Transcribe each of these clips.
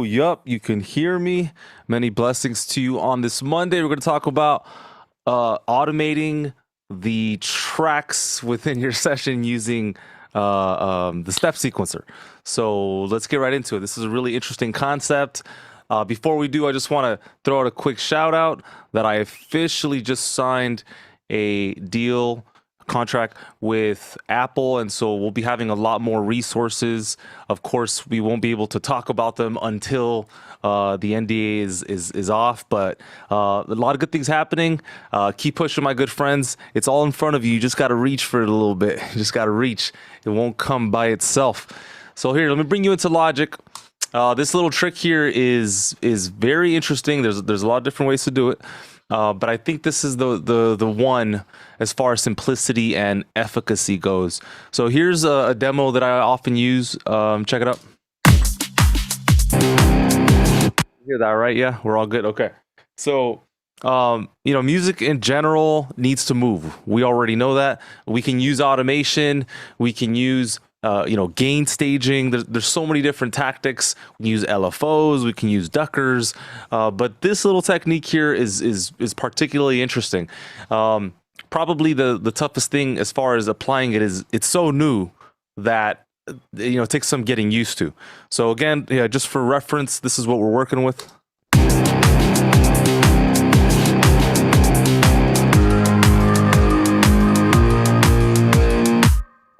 yup, you can hear me. Many blessings to you on this Monday. We're going to talk about automating the tracks within your session using the step sequencer. So let's get right into it. This is a really interesting concept. Before we do, I just want to throw out a quick shout out that I officially just signed a deal contract with Apple, and so we'll be having a lot more resources. Of course, we won't be able to talk about them until the NDA is off, but a lot of good things happening. Keep pushing, my good friends. It's all in front of you. You just got to reach for it a little bit. You just got to reach. It won't come by itself. So here, let me bring you into Logic. This little trick here is very interesting. There's a lot of different ways to do it. But I think this is the one as far as simplicity and efficacy goes. So here's a demo that I often use. Check it out. Hear that, right? Yeah, we're all good. Okay. So, music in general needs to move. We already know that. We can use automation. We can use gain staging. There's so many different tactics. We can use LFOs, we can use duckers, but this little technique here is particularly interesting. Probably the toughest thing as far as applying it is it's so new that it takes some getting used to. So again, just for reference, this is what we're working with.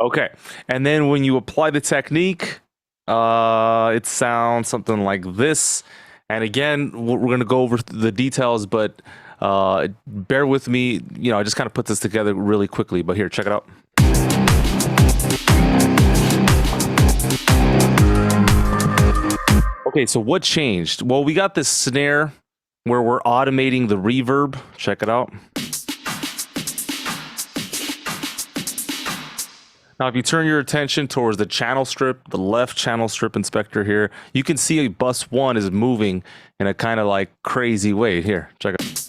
Okay, and then when you apply the technique, it sounds something like this. And again, we're going to go over the details, but bear with me. I just kind of put this together really quickly. But here, check it out. Okay, so what changed? Well, we got this snare where we're automating the reverb. Check it out. Now, if you turn your attention towards the channel strip, the left channel strip inspector here, you can see bus 1 is moving in a kind of like crazy way. Here, check it out.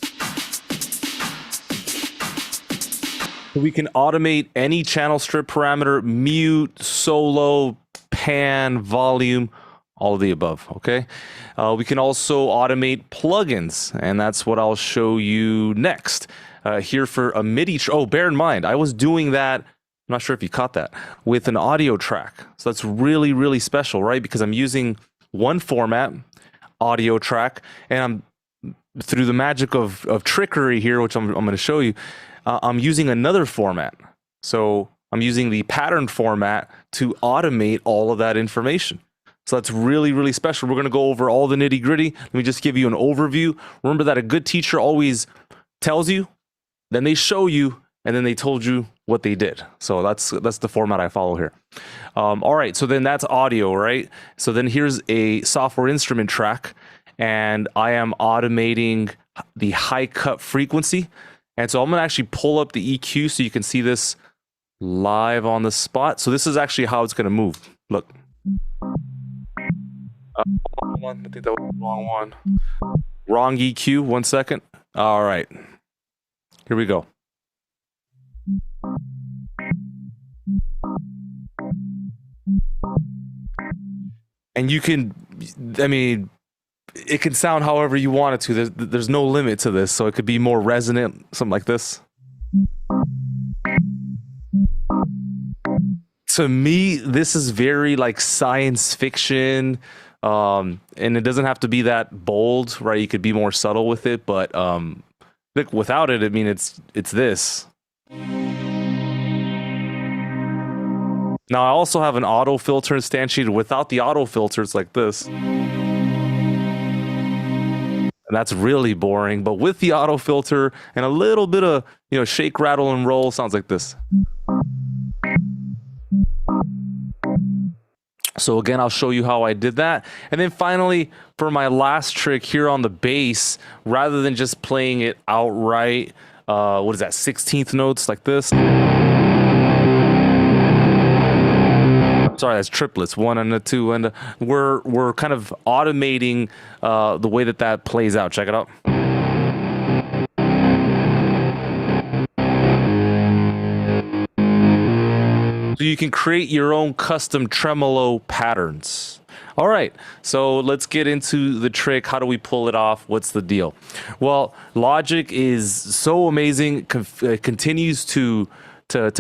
We can automate any channel strip parameter, mute, solo, pan, volume, all of the above, okay? We can also automate plugins, and that's what I'll show you next. Here for a MIDI, bear in mind, I was doing that, I'm not sure if you caught that, with an audio track. So that's really, really special, right? Because I'm using one format, audio track, and I'm through the magic of trickery here, which I'm going to show you, I'm using another format. So I'm using the pattern format to automate all of that information. So that's really, really special. We're going to go over all the nitty gritty. Let me just give you an overview. Remember that a good teacher always tells you, then they show you, and then they told you what they did. So that's the format I follow here. All right, so then that's audio, right? So then here's a software instrument track, and I am automating the high cut frequency. And so I'm gonna actually pull up the EQ so you can see this live on the spot. So this is actually how it's gonna move. Look. Hold on, I think that was the wrong one. Wrong EQ, 1 second. All right, here we go. And you can, it can sound however you want it to. There's no limit to this, so it could be more resonant, something like this. To me, this is very like science fiction, and it doesn't have to be that bold, right? You could be more subtle with it, but look, without it, it's this. Now, I also have an auto filter instantiated. Without the auto filter, it's like this. And that's really boring. But with the auto filter and a little bit of, shake, rattle, and roll, sounds like this. So again, I'll show you how I did that. And then finally, for my last trick here on the bass, rather than just playing it outright, what is that, 16th notes like this? Sorry, that's triplets, 1 and a 2, and we're kind of automating the way that plays out. Check it out. So you can create your own custom tremolo patterns. All right, so let's get into the trick. How do we pull it off? What's the deal? Well, Logic is so amazing. Continues to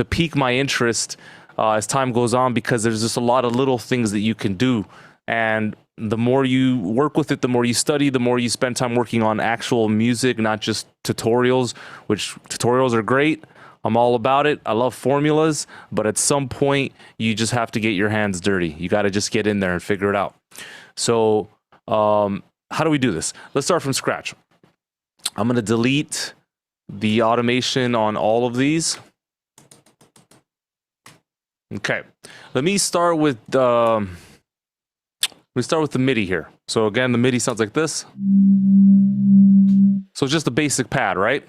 pique my interest as time goes on, because there's just a lot of little things that you can do, and the more you work with it, the more you study, the more you spend time working on actual music, not just tutorials, which tutorials are great. I'm all about it. I love formulas, but at some point you just have to get your hands dirty. You got to just get in there and figure it out. So how do we do this? Let's start from scratch. I'm going to delete the automation on all of these. Okay, let me start with the MIDI here. So again, the MIDI sounds like this. So it's just a basic pad, right?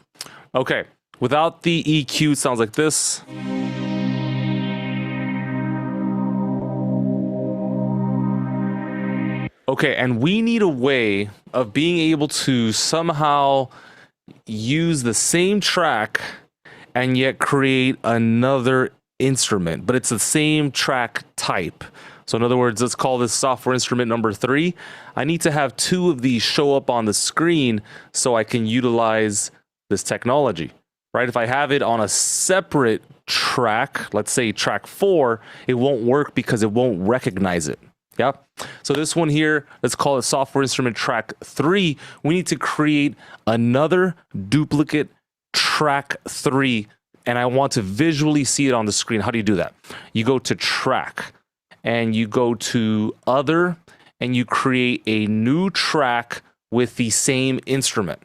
Okay. Without the EQ, it sounds like this. Okay, and we need a way of being able to somehow use the same track and yet create another instrument, but it's the same track type. So in other words, let's call this software instrument number 3. I need to have 2 of these show up on the screen so I can utilize this technology. Right? If I have it on a separate track, let's say track 4, it won't work because it won't recognize it. Yeah. So this one here, let's call it software instrument track 3. We need to create another duplicate track 3, and I want to visually see it on the screen. How do you do that? You go to track and you go to other and you create a new track with the same instrument,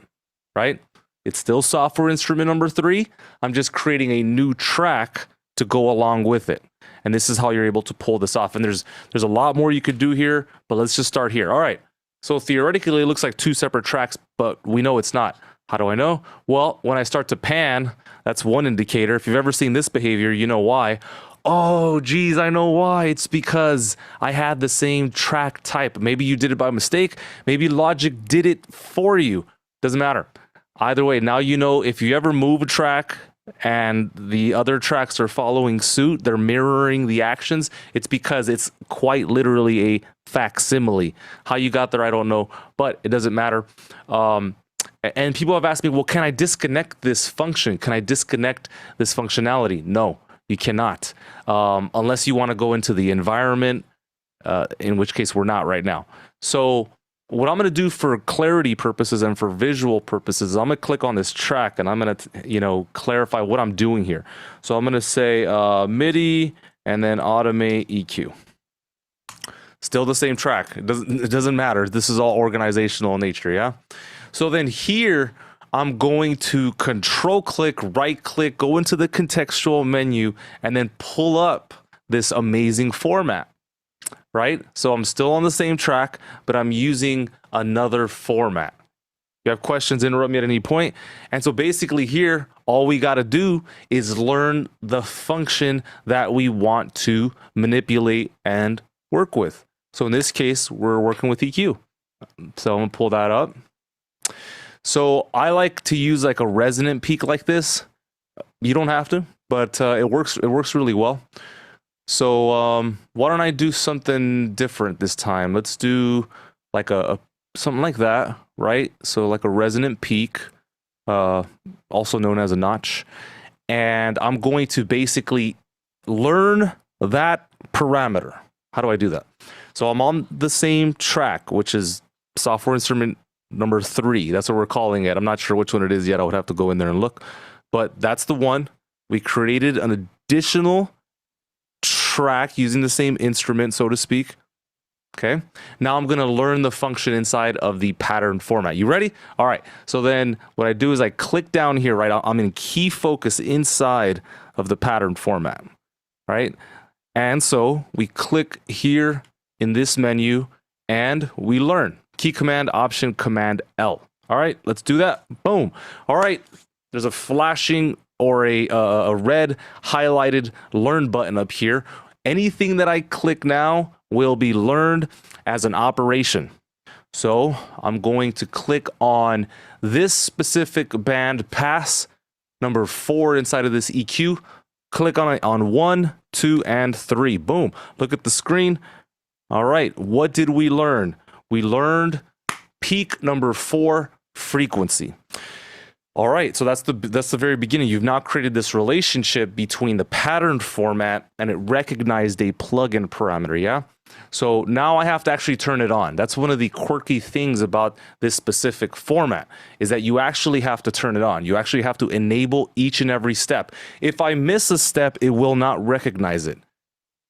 right? It's still software instrument number 3. I'm just creating a new track to go along with it. And this is how you're able to pull this off. And there's a lot more you could do here, but let's just start here. All right. So theoretically, it looks like 2 separate tracks, but we know it's not. How do I know? Well, when I start to pan, that's one indicator. If you've ever seen this behavior, you know why. Oh, geez, I know why. It's because I had the same track type. Maybe you did it by mistake. Maybe Logic did it for you. Doesn't matter. Either way, now you know if you ever move a track and the other tracks are following suit, they're mirroring the actions, it's because it's quite literally a facsimile. How you got there, I don't know, but it doesn't matter. And people have asked me, well, can I disconnect this function? Can I disconnect this functionality? No, you cannot. Unless you want to go into the environment, in which case we're not right now. So what I'm going to do for clarity purposes and for visual purposes is I'm going to click on this track and I'm going to, clarify what I'm doing here. So I'm going to say MIDI and then automate EQ. Still the same track. It doesn't matter. This is all organizational in nature, yeah? So then here, I'm going to control click, right click, go into the contextual menu, and then pull up this amazing format. Right? So I'm still on the same track, but I'm using another format. If you have questions, interrupt me at any point. And so basically here, all we got to do is learn the function that we want to manipulate and work with. So in this case, we're working with EQ. So I'm going to pull that up. So I like to use like a resonant peak like this. You don't have to, but it works really well. So why don't I do something different this time? Let's do like something like that, right? So like a resonant peak, also known as a notch. And I'm going to basically learn that parameter. How do I do that? So I'm on the same track, which is software instrument number 3. That's what we're calling it. I'm not sure which one it is yet. I would have to go in there and look. But that's the one. We created an additional track using the same instrument, so to speak. Okay. Now I'm going to learn the function inside of the pattern format. You ready? All right. So then what I do is I click down here, right? I'm in key focus inside of the pattern format, right? And so we click here in this menu and we learn. Key command, option, command L. All right, let's do that. Boom. All right. There's a flashing or a red highlighted learn button up here. Anything that I click now will be learned as an operation. So I'm going to click on this specific band pass, number 4 inside of this EQ. Click on it on 1, 2, and 3. Boom. Look at the screen. All right, what did we learn? We learned peak number 4, frequency. All right, so that's the very beginning. You've now created this relationship between the pattern format and it recognized a plugin parameter, yeah? So now I have to actually turn it on. That's one of the quirky things about this specific format, is that you actually have to turn it on. You actually have to enable each and every step. If I miss a step, it will not recognize it,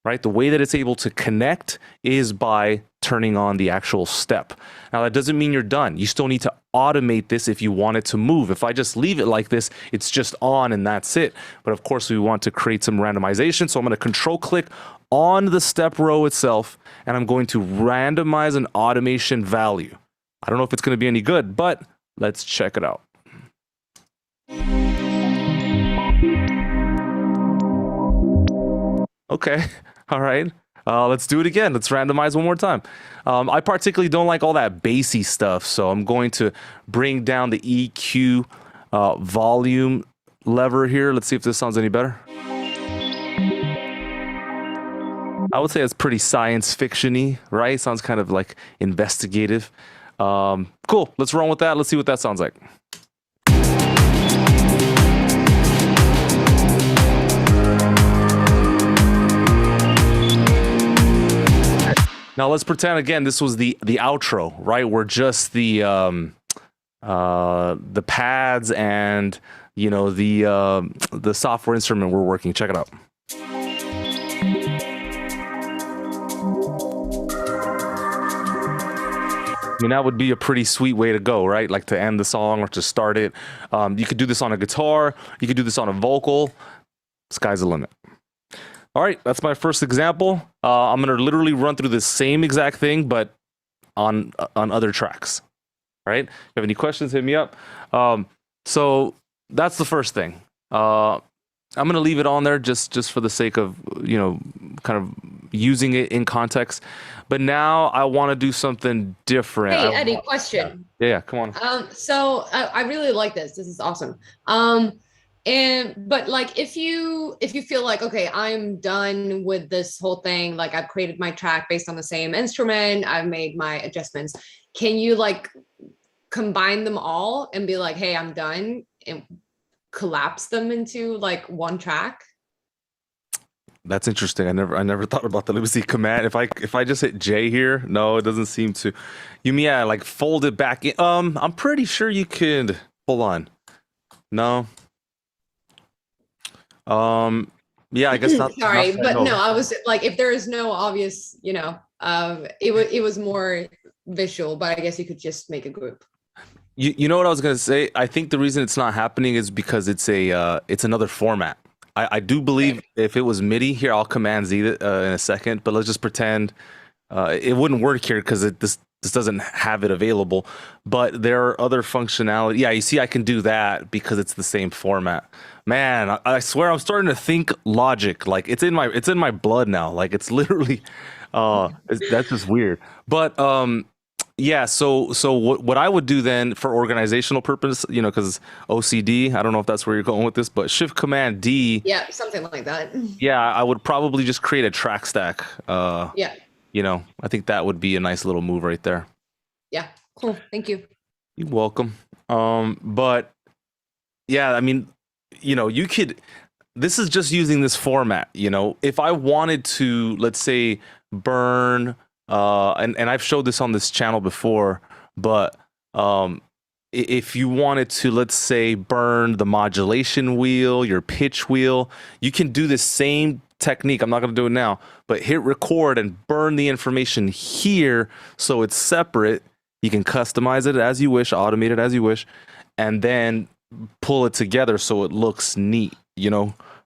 right? The way that it's able to connect is by turning on the actual step. Now, that doesn't mean you're done. You still need to automate this if you want it to move. If I just leave it like this, it's just on and that's it. But of course, we want to create some randomization. So I'm going to control click on the step row itself, and I'm going to randomize an automation value. I don't know if it's going to be any good, but let's check it out. Okay. All right. Let's do it again. Let's randomize one more time. I particularly don't like all that bassy stuff, so I'm going to bring down the EQ volume lever here. Let's see if this sounds any better. I would say it's pretty science fiction-y, right? Sounds kind of like investigative. Cool. Let's run with that. Let's see what that sounds like. Now let's pretend again this was the outro, right? Where just the pads and the software instrument were working. Check it out. I mean, that would be a pretty sweet way to go, right? Like to end the song or to start it. You could do this on a guitar. You could do this on a vocal. Sky's the limit. All right, that's my first example. I'm going to literally run through the same exact thing, but on other tracks. All right? If you have any questions, hit me up. So that's the first thing. I'm going to leave it on there just for the sake of, kind of using it in context. But now I want to do something different. Hey, Eddie, question. Yeah, come on. So I really like this. This is awesome. But like if you feel like, okay, I'm done with this whole thing, like I've created my track based on the same instrument, I've made my adjustments, can you like combine them all and be like, hey, I'm done, and collapse them into like one track? That's interesting. I never thought about that. Let me see. Command. If I just hit J here, no, it doesn't seem to. You mean like fold it back in? I'm pretty sure you could. Hold on. No. Yeah, I guess not. Sorry, but no, I was like, if there is no obvious, it was more visual, but I guess you could just make a group. You know what I was gonna say? I think the reason it's not happening is because it's another format. I do believe if it was MIDI here, I'll Command Z it in a second, but let's just pretend it wouldn't work here because this doesn't have it available. But there are other functionality. Yeah, you see, I can do that because it's the same format. Man, I swear I'm starting to think Logic. Like it's in my blood now. Like it's literally that's just weird. But yeah, so what I would do then for organizational purpose, because OCD, I don't know if that's where you're going with this, but Shift Command D. Yeah, something like that. Yeah, I would probably just create a track stack. Yeah. I think that would be a nice little move right there. Yeah, cool. Thank you. You're welcome. But yeah, I mean, you could, this is just using this format, if I wanted to, let's say, burn, and I've showed this on this channel before, but if you wanted to, let's say, burn the modulation wheel, your pitch wheel, you can do the same technique. I'm not going to do it now, but hit record and burn the information here so it's separate. You can customize it as you wish, automate it as you wish, and then pull it together so it looks neat,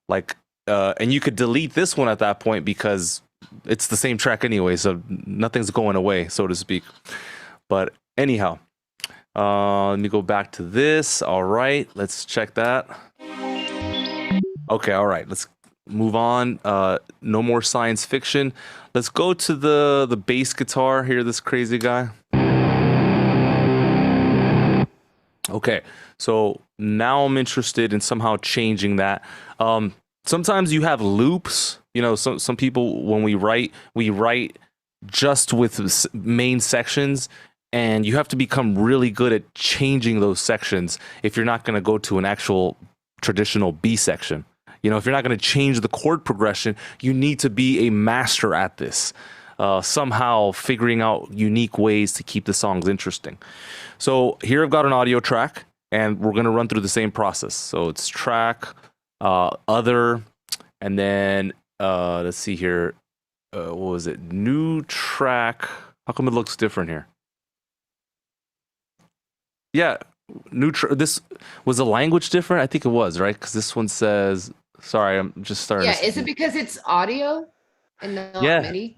like, and you could delete this one at that point because it's the same track anyway, so nothing's going away, so to speak. But anyhow, let me go back to this. All right, let's check that. Okay, all right, let's move on. No more science fiction. Let's go to the bass guitar here, this crazy guy. Okay, so now I'm interested in somehow changing that. Sometimes you have loops. Some people, when we write just with main sections, and you have to become really good at changing those sections if you're not going to go to an actual traditional B section. You know, if you're not going to change the chord progression, you need to be a master at this. Somehow figuring out unique ways to keep the songs interesting. So here I've got an audio track, and we're going to run through the same process. So it's track, other, and then let's see here. What was it? New track. How come it looks different here? Yeah, this was the language different? I think it was, right? Because this one says, sorry, I'm just starting. Yeah, is it because it's audio and not MIDI?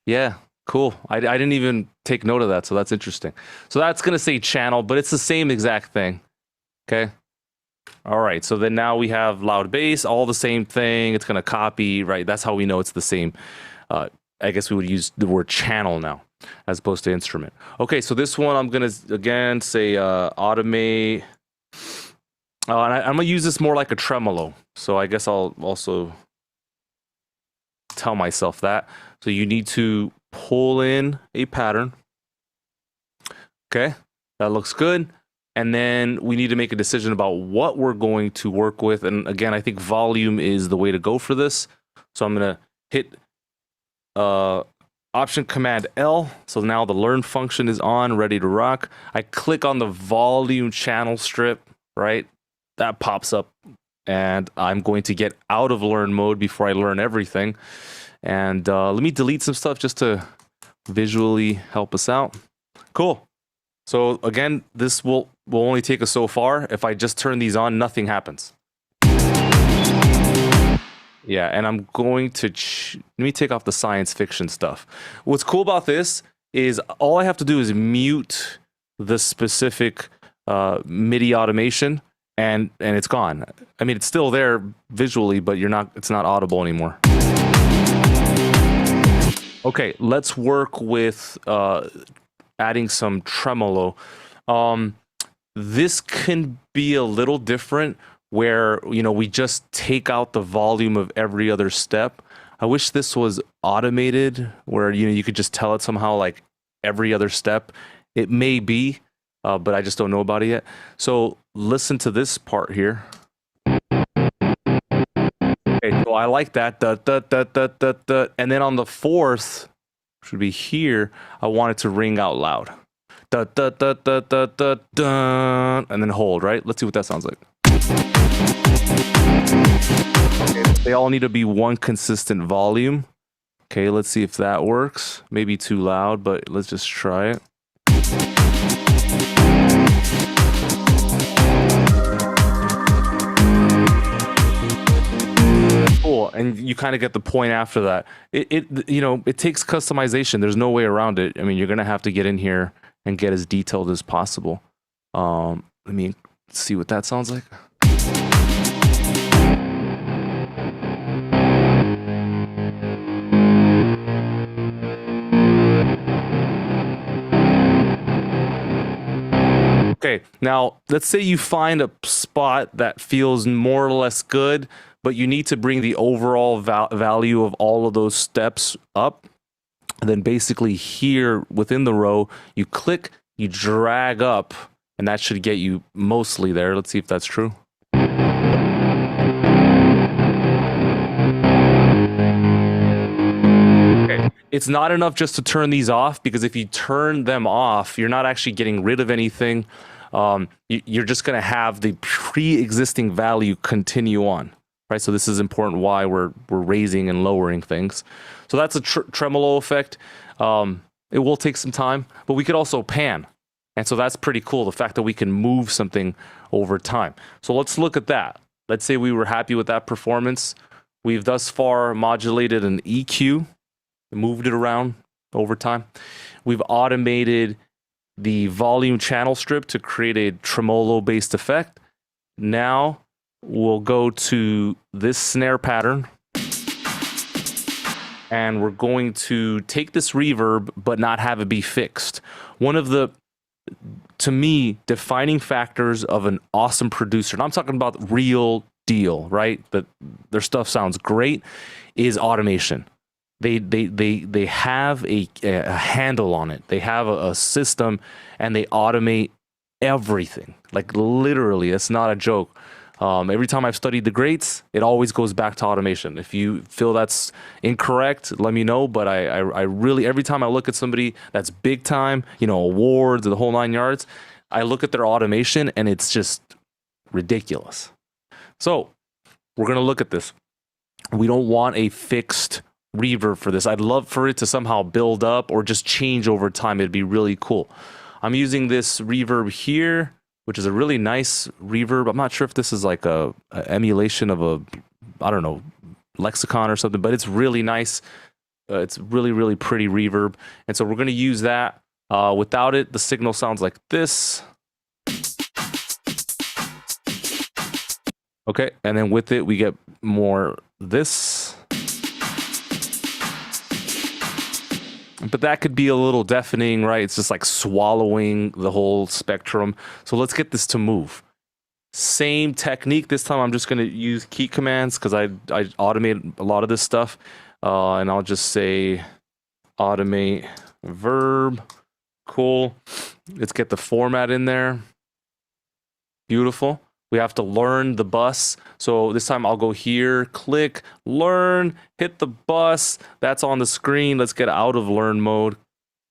Yeah, cool. I didn't even take note of that, so that's interesting. So that's going to say channel, but it's the same exact thing. Okay. All right, so then now we have loud bass, all the same thing. It's going to copy, right? That's how we know it's the same. I guess we would use the word channel now as opposed to instrument. Okay, so this one I'm going to, again, say automate. And I'm going to use this more like a tremolo. So I guess I'll also tell myself that. So you need to pull in a pattern. Okay, that looks good. And then we need to make a decision about what we're going to work with. And again, I think volume is the way to go for this. So I'm going to hit Option Command L. So now the learn function is on, ready to rock. I click on the volume channel strip, right? That pops up. And I'm going to get out of learn mode before I learn everything. And let me delete some stuff just to visually help us out. Cool. So again, this will only take us so far. If I just turn these on, nothing happens. Yeah, and I'm going to let me take off the science fiction stuff. What's cool about this is all I have to do is mute the specific MIDI automation, and it's gone. I mean, it's still there visually, but it's not audible anymore. Okay, let's work with adding some tremolo. This can be a little different where, you know, we just take out the volume of every other step. I wish this was automated where, you know, you could just tell it somehow like every other step. It may be, but I just don't know about it yet. So listen to this part here. Okay, so I like that. And then on the fourth, should be here, I want it to ring out loud. And then hold, right? Let's see what that sounds like. Okay, they all need to be one consistent volume. Okay, let's see if that works. Maybe too loud, but let's just try it. Cool, and you kind of get the point after that. You know, it takes customization. There's no way around it. I mean, you're gonna have to get in here and get as detailed as possible. Let me see what that sounds like. Okay, now let's say you find a spot that feels more or less good, but you need to bring the overall value of all of those steps up. And then basically here within the row, you click, you drag up, and that should get you mostly there. Let's see if that's true. Okay. It's not enough just to turn these off, because if you turn them off, you're not actually getting rid of anything. You're just going to have the pre-existing value continue on, right? So this is important why we're raising and lowering things. So that's a tremolo effect. It will take some time, but we could also pan. And so that's pretty cool, the fact that we can move something over time. So let's look at that. Let's say we were happy with that performance. We've thus far modulated an EQ, moved it around over time. We've automated the volume channel strip to create a tremolo-based effect. Now we'll go to this snare pattern, and we're going to take this reverb but not have it be fixed. One of the, to me, defining factors of an awesome producer, and I'm talking about real deal, right? That their stuff sounds great, is automation. they have a handle on it. They have a system, and they automate everything. Like literally, it's not a joke. Every time I've studied the greats, it always goes back to automation. If you feel that's incorrect, let me know. But I really, every time I look at somebody that's big time, you know, awards, the whole 9 yards, I look at their automation and it's just ridiculous. So we're going to look at this. We don't want a fixed reverb for this. I'd love for it to somehow build up or just change over time. It'd be really cool. I'm using this reverb here, which is a really nice reverb. I'm not sure if this is like a emulation of a, I don't know, lexicon or something, but it's really nice. It's really, really pretty reverb. And so we're going to use that. Without it, the signal sounds like this. Okay, and then with it, we get more this. But that could be a little deafening, right? It's just like swallowing the whole spectrum. So let's get this to move. Same technique. This time I'm just going to use key commands because I automate a lot of this stuff. And I'll just say automate verb. Cool. Let's get the format in there. Beautiful. We have to learn the bus. So this time I'll go here, click, learn, hit the bus. That's on the screen. Let's get out of learn mode,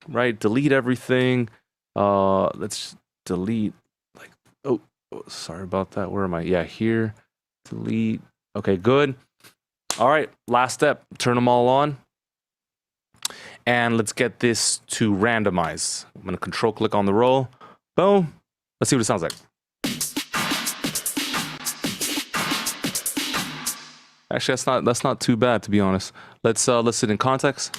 right? Delete everything. Let's delete, like, oh, sorry about that. Where am I? Yeah, here, delete. Okay, good. All right, last step, turn them all on. And let's get this to randomize. I'm gonna control click on the roll. Boom. Let's see what it sounds like. Actually, that's not too bad, to be honest. Let's listen in context.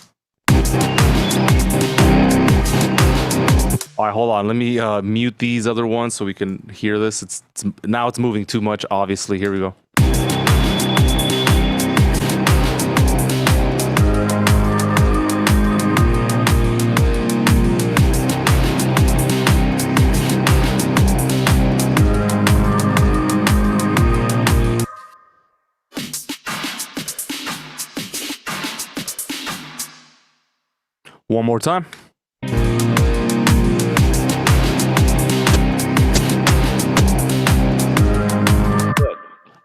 All right, hold on. Let me mute these other ones so we can hear this. Now it's moving too much, obviously. Here we go. One more time.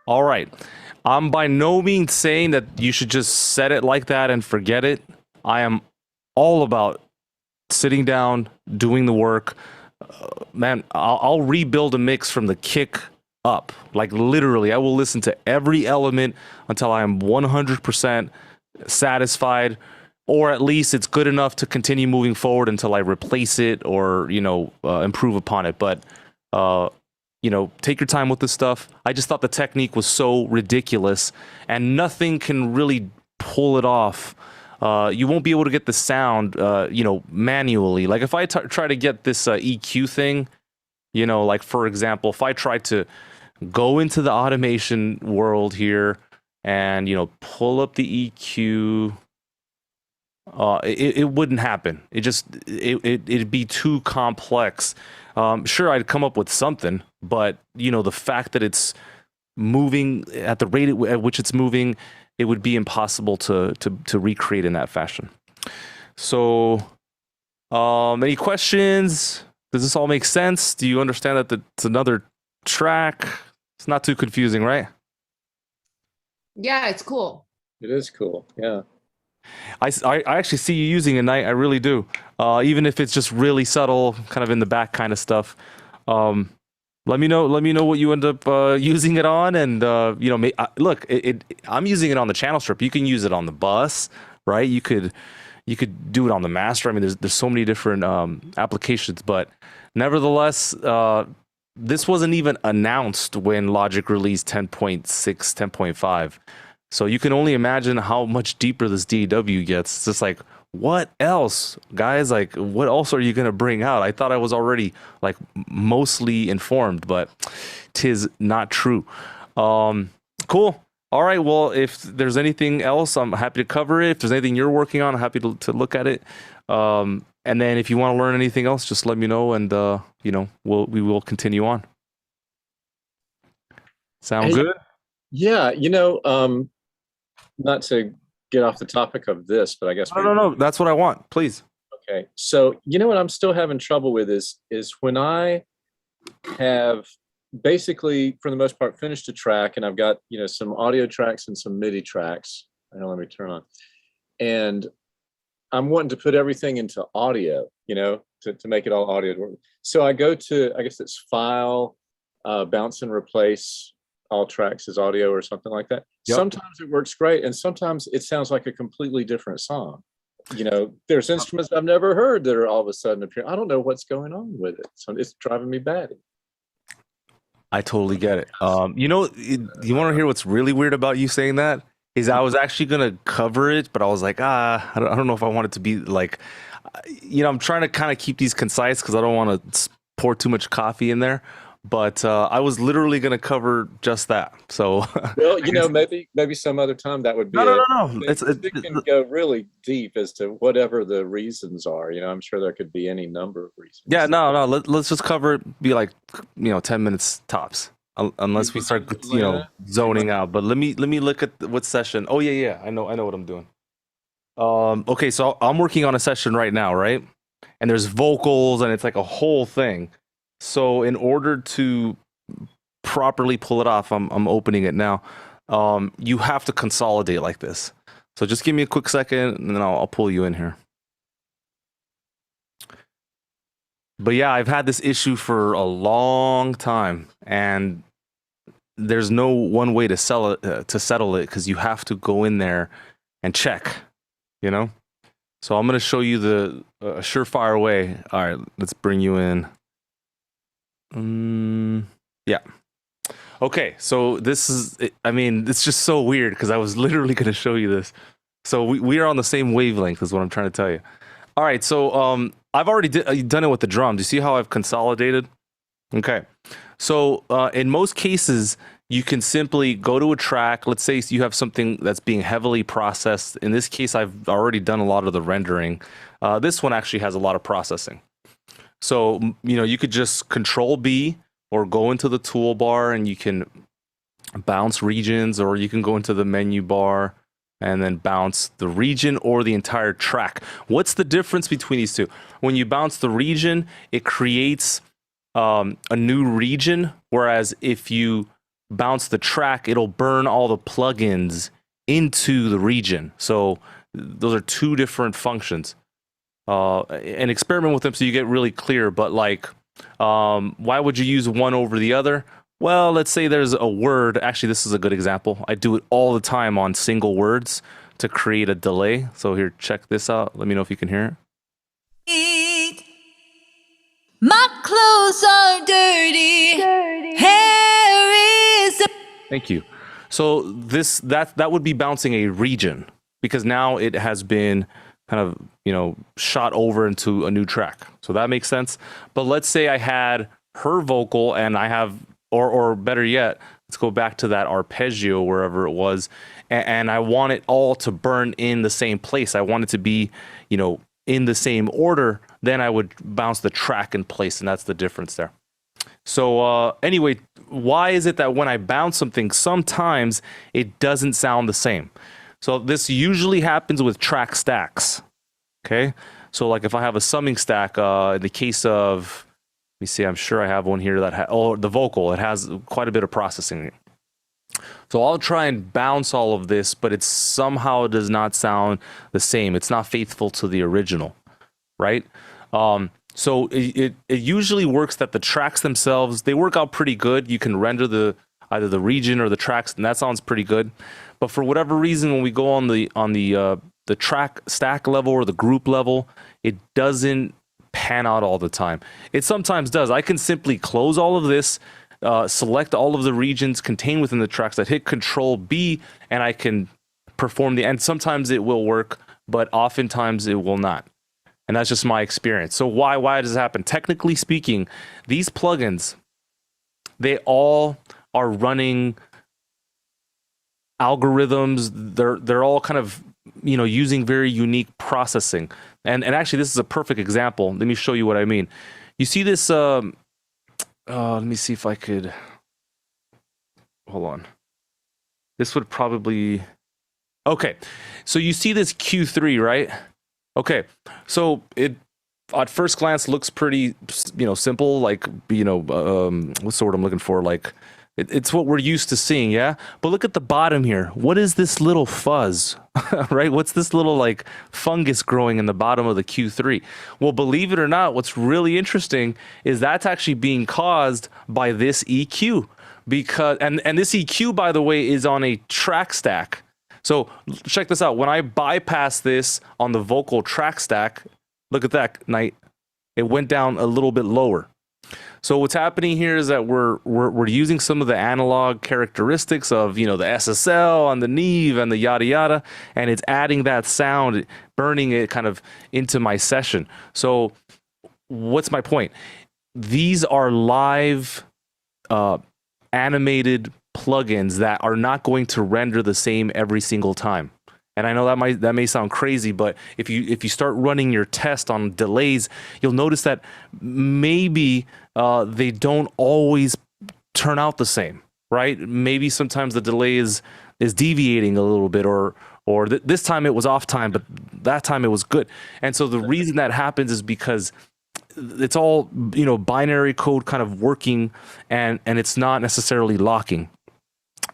All right. I'm by no means saying that you should just set it like that and forget it. I am all about sitting down, doing the work. Man, I'll rebuild a mix from the kick up. Like literally, I will listen to every element until I am 100% satisfied, or at least it's good enough to continue moving forward until I replace it or, you know, improve upon it. But, you know, take your time with this stuff. I just thought the technique was so ridiculous and nothing can really pull it off. You won't be able to get the sound, you know, manually. Like if I try to get this EQ thing, you know, like for example, if I try to go into the automation world here and, you know, pull up the EQ, it wouldn't happen. It'd be too complex. Sure, I'd come up with something, but you know, the fact that it's moving at the rate at which it's moving, it would be impossible to recreate in that fashion. So, any questions? Does this all make sense? Do you understand that it's another track? It's not too confusing, right? Yeah, it's cool. It is cool. Yeah. I actually see you using it, Knight. I really do. Even if it's just really subtle, kind of in the back kind of stuff. Let me know what you end up using it on, and you know, look, I'm using it on the channel strip. You can use it on the bus, right? You could do it on the master. I mean, there's so many different applications, but nevertheless, this wasn't even announced when Logic released 10.6, 10.5. So you can only imagine how much deeper this DAW gets. It's just like, what else, guys? Like, what else are you gonna bring out? I thought I was already like mostly informed, but 'tis not true. Cool. All right. Well, if there's anything else, I'm happy to cover it. If there's anything you're working on, I'm happy to look at it. And then if you want to learn anything else, just let me know, and you know, we will continue on. Sound good? Yeah. You know, not to get off the topic of this, but I guess No. That's what I want. Please. Okay. So you know what I'm still having trouble with is when I have basically, for the most part, finished a track, and I've got some audio tracks and some MIDI tracks. Let me turn on, and I'm wanting to put everything into audio, to make it all audio. So I go to, I guess it's File, Bounce and Replace all tracks as audio or something like that. Yep. Sometimes it works great, and sometimes it sounds like a completely different song. There's instruments I've never heard that are all of a sudden appearing. I don't know what's going on with it. So it's driving me batty. I totally get it. You want to hear what's really weird about you saying that? Is I was actually gonna cover it, but I was like, I don't know if I want it to be like, I'm trying to kind of keep these concise because I don't want to pour too much coffee in there. But I was literally gonna cover just that. So well, maybe some other time that would be no. It can go really deep as to whatever the reasons are. I'm sure there could be any number of reasons. Yeah, no. Let's just cover it. Be like 10 minutes tops. Unless we start, zoning out. But let me look at what session. Oh yeah. I know what I'm doing. Okay, so I'm working on a session right now, right? And there's vocals, and it's like a whole thing. So in order to properly pull it off, I'm opening it now. You have to consolidate like this. So just give me a quick second, and then I'll pull you in here. But yeah, I've had this issue for a long time, and there's no one way to settle it because you have to go in there and check, So I'm going to show you the surefire way. All right, let's bring you in. Yeah. Okay, so this is, it's just so weird because I was literally going to show you this. So we are on the same wavelength is what I'm trying to tell you. All right, so I've already done it with the drums. You see how I've consolidated? Okay. So in most cases, you can simply go to a track. Let's say you have something that's being heavily processed. In this case, I've already done a lot of the rendering. This one actually has a lot of processing. So, you could just Control B or go into the toolbar and you can bounce regions, or you can go into the menu bar and then bounce the region or the entire track. What's the difference between these two? When you bounce the region, it creates a new region, whereas if you bounce the track, it'll burn all the plugins into the region. So those are two different functions. And experiment with them so you get really clear. But why would you use one over the other? Well, let's say there's a word. Actually, this is a good example. I do it all the time on single words to create a delay. So here, check this out. Let me know if you can hear it. My clothes are dirty. Hair is. Thank you. So that would be bouncing a region because now it has been kind of shot over into a new track. So that makes sense. But let's say I had her vocal and I have, or better yet, let's go back to that arpeggio wherever it was, and I want it all to burn in the same place. I want it to be in the same order. Then I would bounce the track in place, and that's the difference there. So anyway, why is it that when I bounce something, sometimes it doesn't sound the same? So this usually happens with track stacks. Okay, so like if I have a summing stack, in the case of, let me see, I'm sure I have one here that the vocal, it has quite a bit of processing in it. So I'll try and bounce all of this, but it somehow does not sound the same. It's not faithful to the original, right? So it usually works that the tracks themselves, they work out pretty good. You can render either the region or the tracks, and that sounds pretty good. But for whatever reason, when we go on the track stack level or the group level, it doesn't pan out all the time. It sometimes does. I can simply close all of this, select all of the regions contained within the tracks. I hit Control B, and I can perform and sometimes it will work, but oftentimes it will not. And that's just my experience. So why does it happen? Technically speaking, these plugins, they all are running algorithms. They're all kind of using very unique processing. And actually, this is a perfect example. Let me show you what I mean. You see this? Let me see if I could. Hold on. This would probably. Okay, So you see this Q3, right? Okay. So it at first glance looks pretty, simple, like, what's the word I'm looking for? Like, it's what we're used to seeing, yeah? But look at the bottom here. What is this little fuzz, right? What's this little, like, fungus growing in the bottom of the Q3? Well, believe it or not, what's really interesting is that's actually being caused by this EQ. Because, and this EQ, by the way, is on a track stack. So check this out. When I bypass this on the vocal track stack, look at that, Knight. It went down a little bit lower. So what's happening here is that we're using some of the analog characteristics of, the SSL and the Neve and the yada yada, and it's adding that sound, burning it kind of into my session. So what's my point? These are live animated plugins that are not going to render the same every single time. And I know that may sound crazy, but if you start running your test on delays, you'll notice that maybe they don't always turn out the same, right? Maybe sometimes the delay is deviating a little bit, or this time it was off time, but that time it was good. And so the reason that happens is because it's all binary code kind of working, and it's not necessarily locking.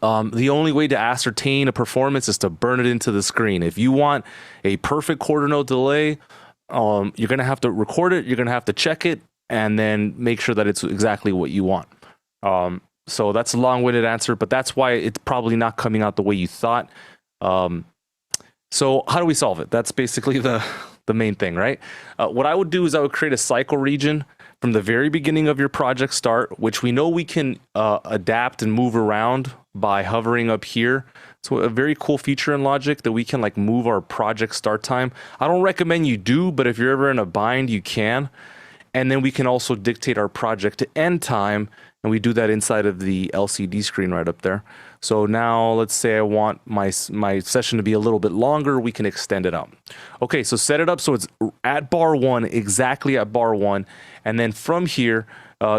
The only way to ascertain a performance is to burn it into the screen. If you want a perfect quarter note delay, you're going to have to record it, you're going to have to check it, and then make sure that it's exactly what you want. So that's a long-winded answer, but that's why it's probably not coming out the way you thought. So how do we solve it? That's basically the main thing, right? What I would do is I would create a cycle region from the very beginning of your project start, which we know we can adapt and move around by hovering up here. So a very cool feature in Logic that we can like move our project start time. I don't recommend you do, but if you're ever in a bind, you can. And then we can also dictate our project to end time, and we do that inside of the LCD screen right up there. So now let's say I want my session to be a little bit longer, we can extend it out. Okay, so set it up so it's at bar 1, exactly at bar 1, and then from here,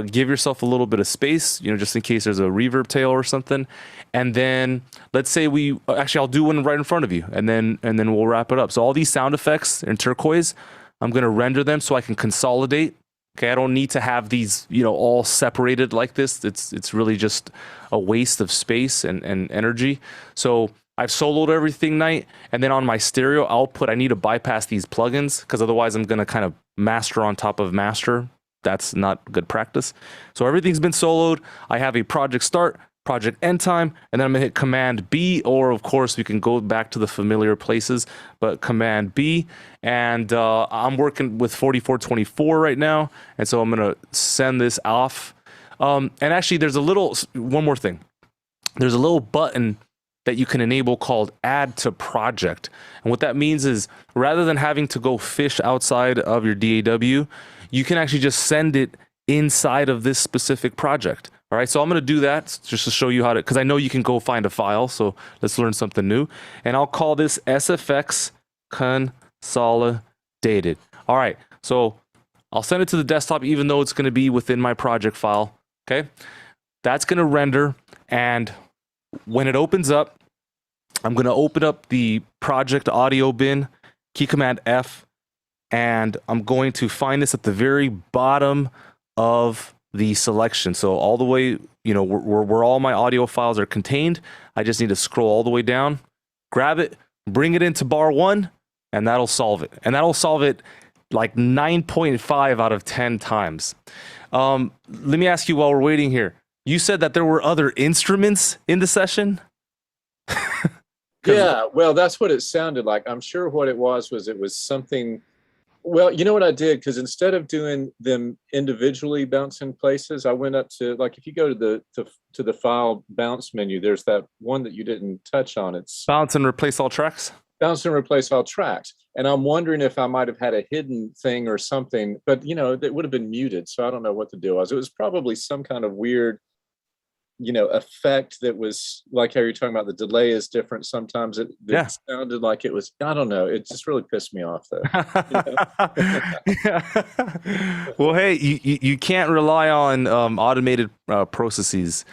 give yourself a little bit of space, just in case there's a reverb tail or something. And then let's say I'll do one right in front of you, and then we'll wrap it up. So all these sound effects in turquoise, I'm going to render them so I can consolidate. Okay, I don't need to have these, all separated like this. It's really just a waste of space and energy. So I've soloed everything, Night, and then on my stereo output, I need to bypass these plugins because otherwise I'm going to kind of master on top of master. That's not good practice. So everything's been soloed. I have a project start, project end time, and then I'm gonna hit Command B, or of course we can go back to the familiar places, but Command B, and I'm working with 4424 right now, and so I'm gonna send this off. And actually there's one more thing. There's a little button that you can enable called Add to Project. And what that means is rather than having to go fish outside of your DAW, you can actually just send it inside of this specific project. All right, so I'm going to do that just to show you how to, because I know you can go find a file, so let's learn something new. And I'll call this SFX consolidated. All right, so I'll send it to the desktop even though it's going to be within my project file. Okay, that's going to render, and when it opens up, I'm going to open up the project audio bin, key command F, and I'm going to find this at the very bottom of the selection. So all the way, where all my audio files are contained, I just need to scroll all the way down, grab it, bring it into bar 1, and that'll solve it. And that'll solve it like 9.5 out of 10 times. Let me ask you while we're waiting here. You said that there were other instruments in the session? Yeah, well, that's what it sounded like. I'm sure what it was something. Well, you know what I did? Because instead of doing them individually bouncing places, I went up to, like, if you go to the file bounce menu, there's that one that you didn't touch on. It's bounce and replace all tracks. Bounce and replace all tracks. And I'm wondering if I might have had a hidden thing or something, but it would have been muted. So I don't know what the deal was. It was probably some kind of weird, effect that was like how you're talking about the delay is different. Sometimes it sounded like it was, I don't know. It just really pissed me off though. Well, hey, you can't rely on automated processes.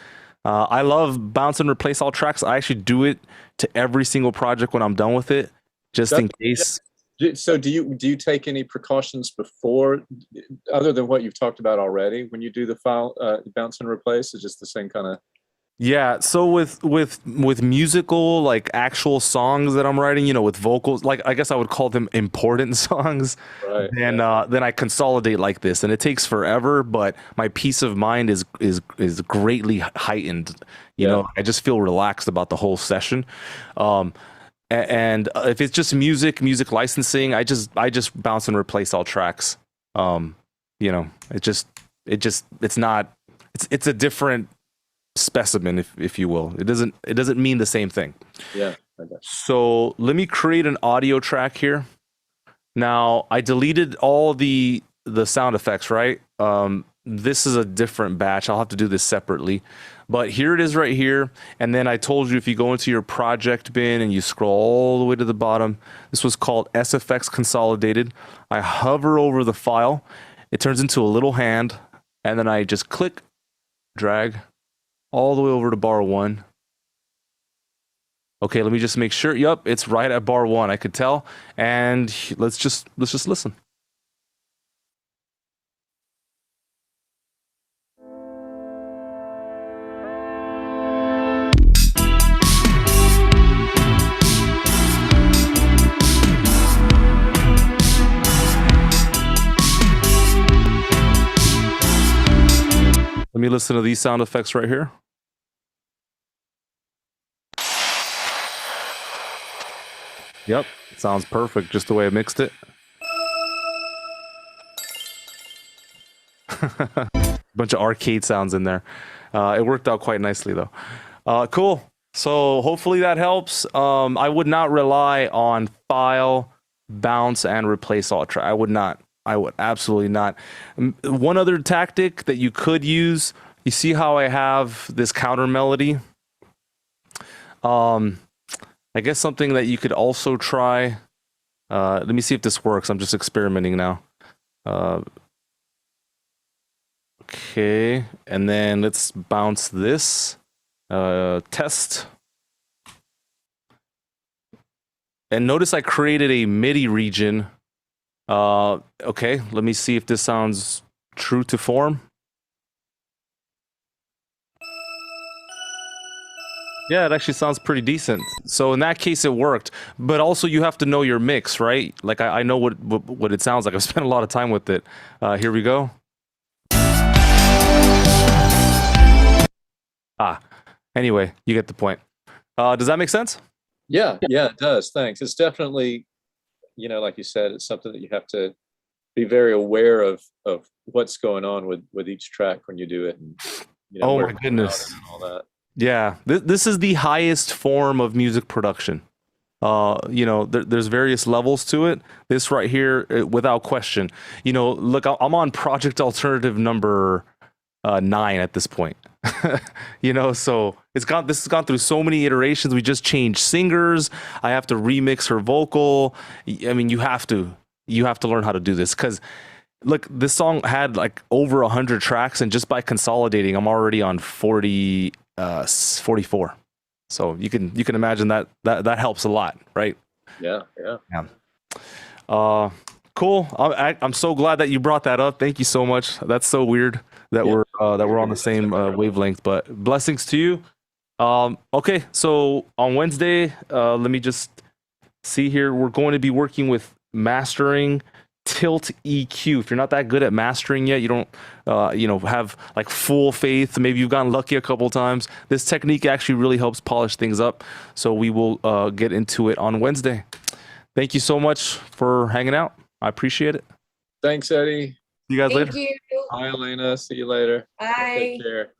I love bounce and replace all tracks. I actually do it to every single project when I'm done with it. just in case. So do you take any precautions before, other than what you've talked about already, when you do the file bounce and replace? Is just the same kind of? Yeah, so with musical, like actual songs that I'm writing, with vocals, like I guess I would call them important songs. Right. Then I consolidate like this, and it takes forever, but my peace of mind is greatly heightened. I just feel relaxed about the whole session. And if it's just music licensing, I just bounce and replace all tracks. It's a different specimen, if you will. It doesn't mean the same thing. Yeah. I got you. So let me create an audio track here. Now I deleted all the sound effects, right? This is a different batch. I'll have to do this separately, but here it is right here. And then I told you, if you go into your project bin and you scroll all the way to the bottom, this was called SFX Consolidated. I hover over the file, it turns into a little hand, and then I just click, drag all the way over to bar 1. Okay, let me just make sure. Yep, it's right at bar 1. I could tell. And let's just listen. Let me listen to these sound effects right here. Yep, sounds perfect, just the way I mixed it. Bunch of arcade sounds in there. It worked out quite nicely though. Cool. So hopefully that helps. I would not rely on file, bounce, and replace all track. I would absolutely not. One other tactic that you could use, you see how I have this counter melody? I guess something that you could also try. Let me see if this works. I'm just experimenting now. Okay, and then let's bounce this. Test. And notice I created a MIDI region. Okay, let me see if this sounds true to form. Yeah, it actually sounds pretty decent. So in that case, it worked. But also, you have to know your mix, right? Like I know what it sounds like. I've spent a lot of time with it. Here we go. Anyway, you get the point. Does that make sense? Yeah, it does. Thanks. It's definitely, like you said, it's something that you have to be very aware of what's going on with each track when you do it. And, oh my goodness. And all that. Yeah, this is the highest form of music production. There's various levels to it. This right here, without question. Look, I'm on project alternative number 9 at this point. So this has gone through so many iterations. We just changed singers. I have to remix her vocal. I mean, you have to learn how to do this, because look, this song had like over 100 tracks, and just by consolidating, I'm already on 44. So you can imagine that helps a lot, right? Yeah. Cool. I'm so glad that you brought that up. Thank you so much. That's so weird that we're on the same wavelength, but blessings to you. Okay, so on Wednesday, let me just see here. We're going to be working with mastering tilt EQ. If you're not that good at mastering yet, you don't have like full faith, maybe you've gotten lucky a couple times, this technique actually really helps polish things up. So we will get into it on Wednesday. Thank you so much for hanging out. I appreciate it. Thanks, Eddie. See you guys later. Thank you. Bye, Elena. See you later. Bye. Take care.